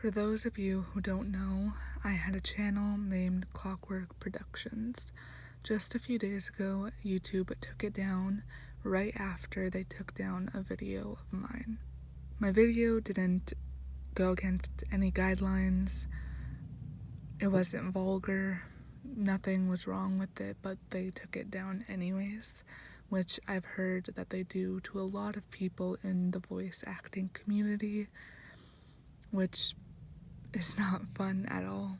For those of you who don't know, I had a channel named Clockwork Productions. Just a few days ago, YouTube took it down right after they took down a video of mine. My video didn't go against any guidelines. It wasn't vulgar. Nothing was wrong with it, but they took it down anyways, which I've heard that they do to a lot of people in the voice acting community, which is not fun at all.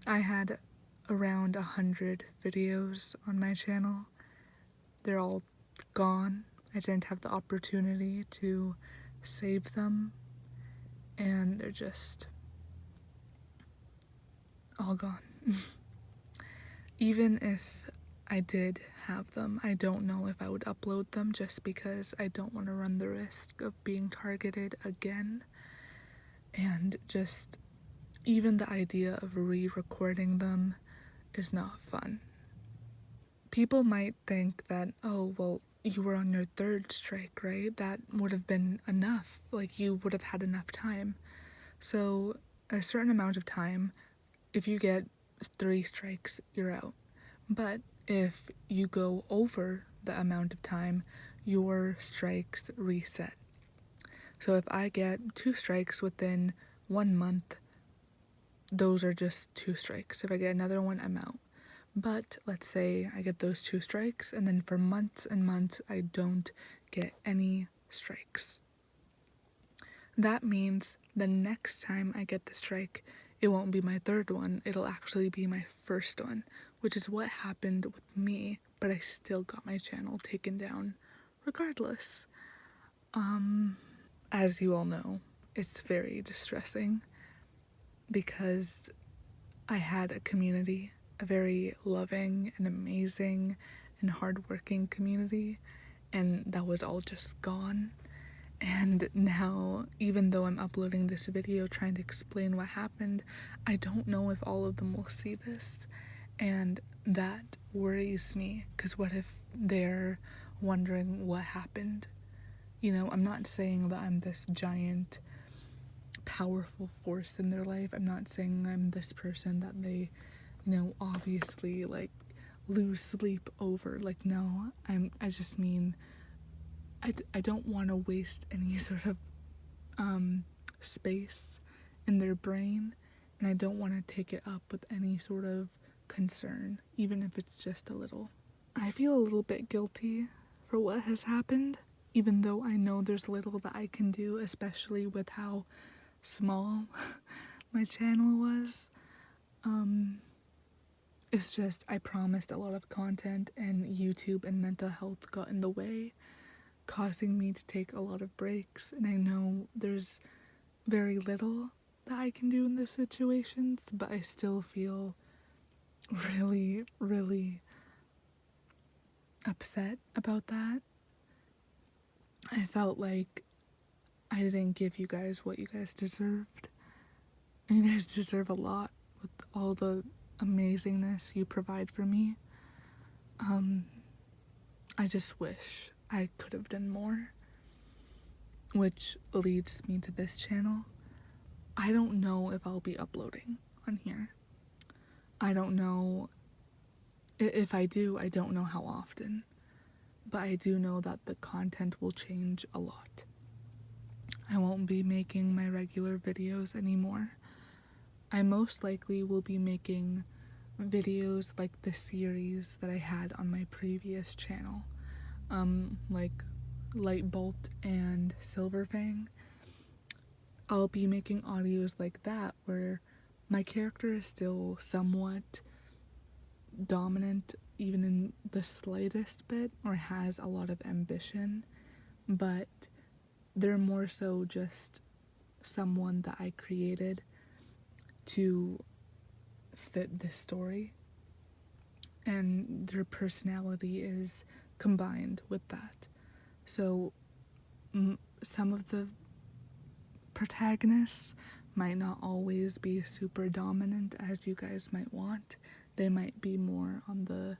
I had around 100 videos on my channel. They're all gone. I didn't have the opportunity to save them, and they're just all gone. Even if I did have them, I don't know if I would upload them just because I don't want to run the risk of being targeted again. And just even the idea of re-recording them is not fun. People might think that, oh, well, you were on your third strike, right? That would have been enough. Like, you would have had enough time. So, a certain amount of time, if you get 3 strikes, you're out. But if you go over the amount of time, your strikes reset. So if I get 2 strikes within 1 month, those are just 2 strikes. If I get another one, I'm out. But let's say I get those 2 strikes, and then for months and months, I don't get any strikes. That means the next time I get the strike, it won't be my third one, it'll actually be my first one, which is what happened with me, but I still got my channel taken down regardless. As you all know, it's very distressing because I had a community, a very loving and amazing and hardworking community, and that was all just gone. And now, even though I'm uploading this video trying to explain what happened, I don't know if all of them will see this, and that worries me, because what if they're wondering what happened? You know, I'm not saying that I'm this giant, powerful force in their life. I'm not saying I'm this person that they, obviously, like, lose sleep over. Like, no, I just mean, I don't want to waste any sort of space in their brain, and I don't want to take it up with any sort of concern, even if it's just a little. I feel a little bit guilty for what has happened, even though I know there's little that I can do, especially with how small my channel was. It's just I promised a lot of content, and YouTube and mental health got in the way, causing me to take a lot of breaks, and I know there's very little that I can do in those situations, but I still feel really, really upset about that. I felt like I didn't give you guys what you guys deserved. And you guys deserve a lot with all the amazingness you provide for me. I just wish I could have done more, which leads me to this channel. I don't know if I'll be uploading on here. I don't know if I do. I don't know how often, but I do know that the content will change a lot. I won't be making my regular videos anymore. I most likely will be making videos like the series that I had on my previous channel, like Lightbolt and Silverfang. I'll be making audios like that where my character is still somewhat dominant, even in the slightest bit, or has a lot of ambition, but they're more so just someone that I created to fit this story, and their personality is combined with that. So some of the protagonists might not always be super dominant as you guys might want. They might be more on the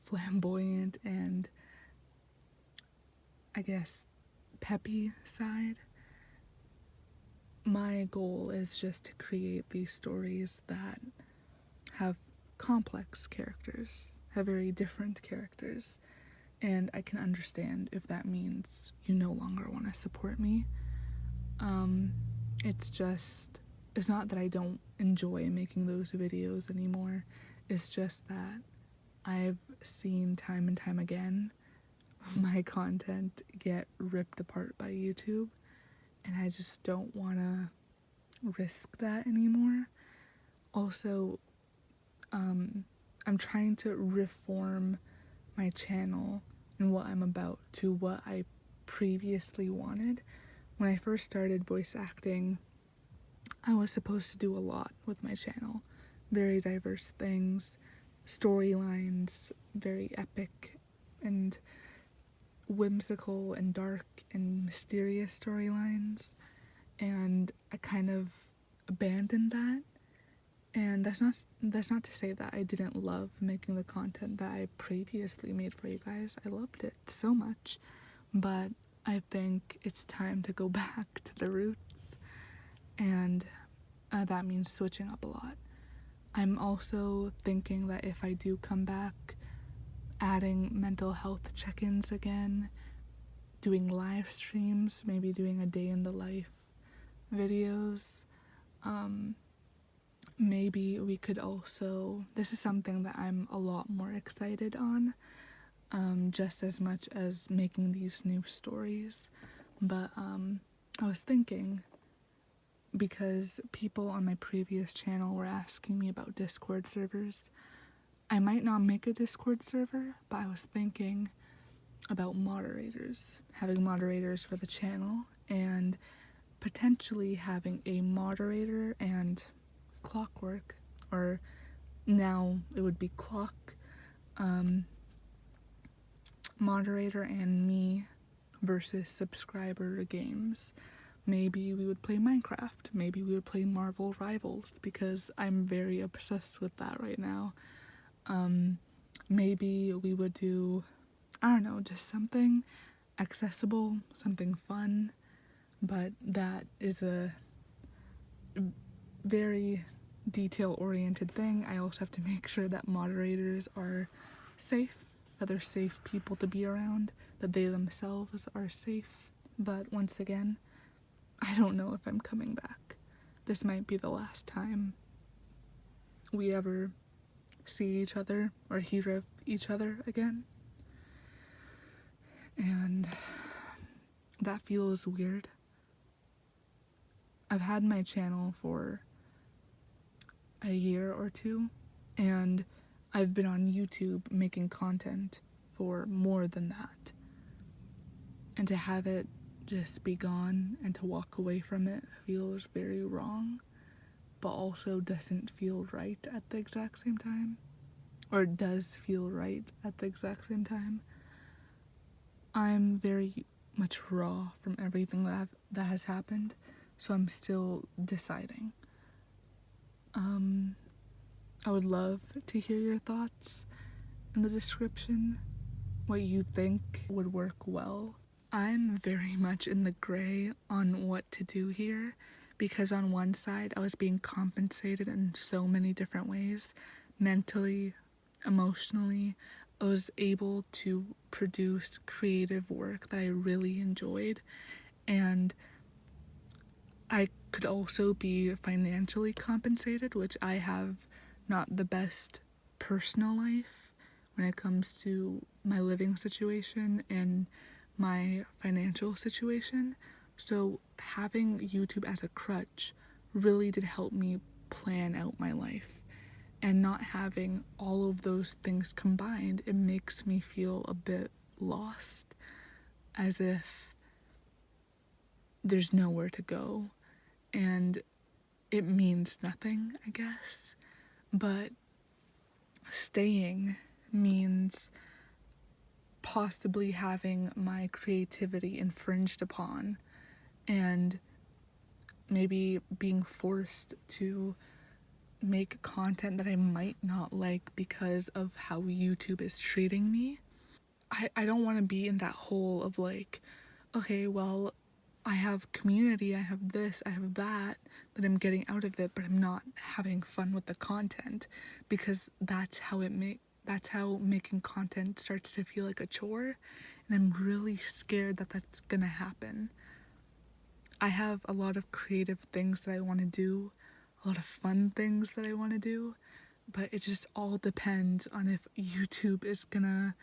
flamboyant and, I guess, peppy side, my goal is just to create these stories that have complex characters, have very different characters, and I can understand if that means you no longer want to support me. It's just, it's not that I don't enjoy making those videos anymore, it's just that I've seen time and time again my content get ripped apart by YouTube, and I just don't want to risk that anymore. Also, I'm trying to reform my channel and what I'm about to what I previously wanted. When I first started voice acting, I was supposed to do a lot with my channel. Very diverse things, storylines, very epic and whimsical and dark and mysterious storylines. And I kind of abandoned that. And that's not to say that I didn't love making the content that I previously made for you guys. I loved it so much. But I think it's time to go back to the roots, and that means switching up a lot. I'm also thinking that if I do come back, adding mental health check-ins again, doing live streams, maybe doing a day in the life videos. Maybe we could also, this is something that I'm a lot more excited on, just as much as making these new stories. But I was thinking, because people on my previous channel were asking me about Discord servers, I might not make a Discord server, but I was thinking about moderators, having moderators for the channel, and potentially having a moderator and Clockwork, or now it would be Clock, moderator and me versus subscriber games. Maybe we would play Minecraft, maybe we would play Marvel Rivals, because I'm very obsessed with that right now. Maybe we would do, I don't know, just something accessible, something fun, but that is a very detail-oriented thing. I also have to make sure that moderators are safe, that they're safe people to be around, that they themselves are safe. But once again, I don't know if I'm coming back. This might be the last time we ever see each other or hear of each other again. And that feels weird. I've had my channel for a year or two, and I've been on YouTube making content for more than that. And to have it just be gone and to walk away from it feels very wrong, but also doesn't feel right at the exact same time. Or does feel right at the exact same time. I'm very much raw from everything that has happened, so I'm still deciding. I would love to hear your thoughts in the description, what you think would work well. I'm very much in the gray on what to do here, because on one side I was being compensated in so many different ways, mentally, emotionally. I was able to produce creative work that I really enjoyed, and I could also be financially compensated, which I have not the best personal life when it comes to my living situation and my financial situation. So having YouTube as a crutch really did help me plan out my life. And not having all of those things combined, it makes me feel a bit lost, as if there's nowhere to go and it means nothing, I guess. But staying means possibly having my creativity infringed upon, and maybe being forced to make content that I might not like because of how YouTube is treating me. I don't want to be in that hole of like, okay, well, I have community, I have this, I have that I'm getting out of it, but I'm not having fun with the content, because that's how making content starts to feel like a chore, and I'm really scared that that's gonna happen. I have a lot of creative things that I want to do, a lot of fun things that I want to do, but it just all depends on if YouTube is gonna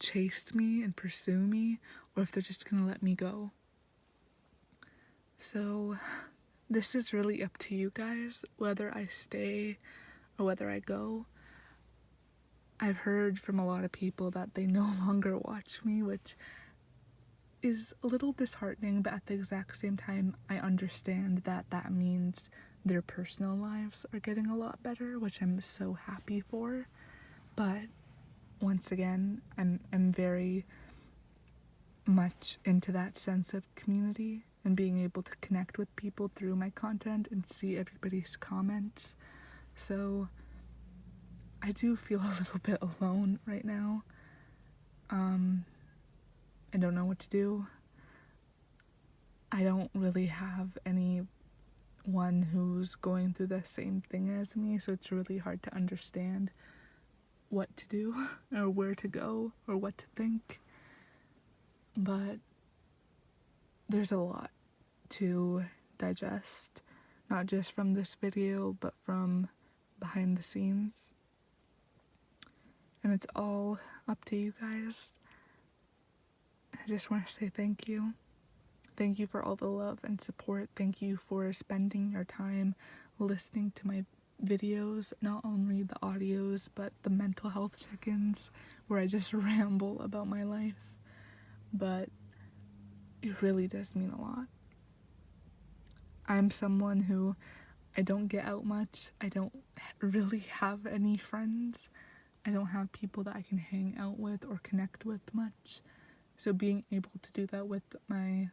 chase me and pursue me, or if they're just gonna let me go. So this is really up to you guys, whether I stay or whether I go. I've heard from a lot of people that they no longer watch me, which is a little disheartening, but at the exact same time, I understand that that means their personal lives are getting a lot better, which I'm so happy for. But once again, I'm very much into that sense of community and being able to connect with people through my content and see everybody's comments. So I do feel a little bit alone right now. I don't know what to do. I don't really have anyone who's going through the same thing as me, so it's really hard to understand what to do or where to go or what to think. But there's a lot to digest, not just from this video, but from behind the scenes. And it's all up to you guys. I just want to say thank you. Thank you for all the love and support. Thank you for spending your time listening to my videos, not only the audios, but the mental health check-ins where I just ramble about my life. But it really does mean a lot. I'm someone who, I don't get out much. I don't really have any friends. I don't have people that I can hang out with or connect with much. So being able to do that with my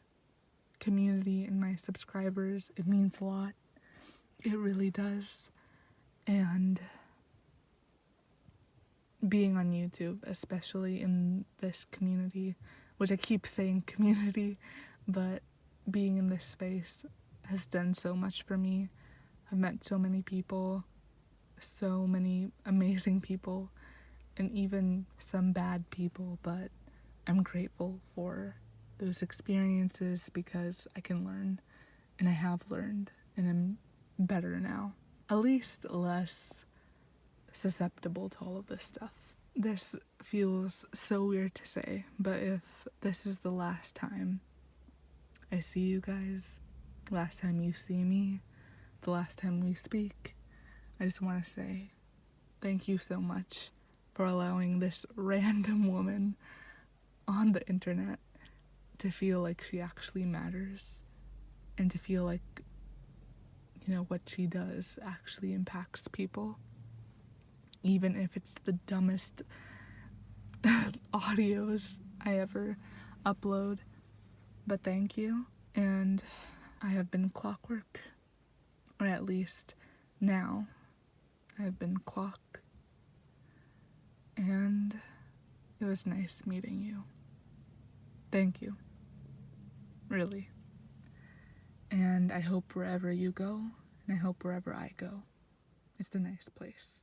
community and my subscribers, it means a lot. It really does. And being on YouTube, especially in this community, which I keep saying community, but being in this space has done so much for me. I've met so many people, so many amazing people, and even some bad people, but I'm grateful for those experiences because I can learn, and I have learned, and I'm better now. At least less susceptible to all of this stuff. This feels so weird to say, but if this is the last time I see you guys, last time you see me, the last time we speak, I just want to say thank you so much for allowing this random woman on the internet to feel like she actually matters and to feel like, what she does actually impacts people, even if it's the dumbest audios I ever upload. But thank you. And I have been Clockwork, or at least now I have been Clock, and it was nice meeting you. Thank you, really. And I hope wherever you go, and I hope wherever I go, it's a nice place.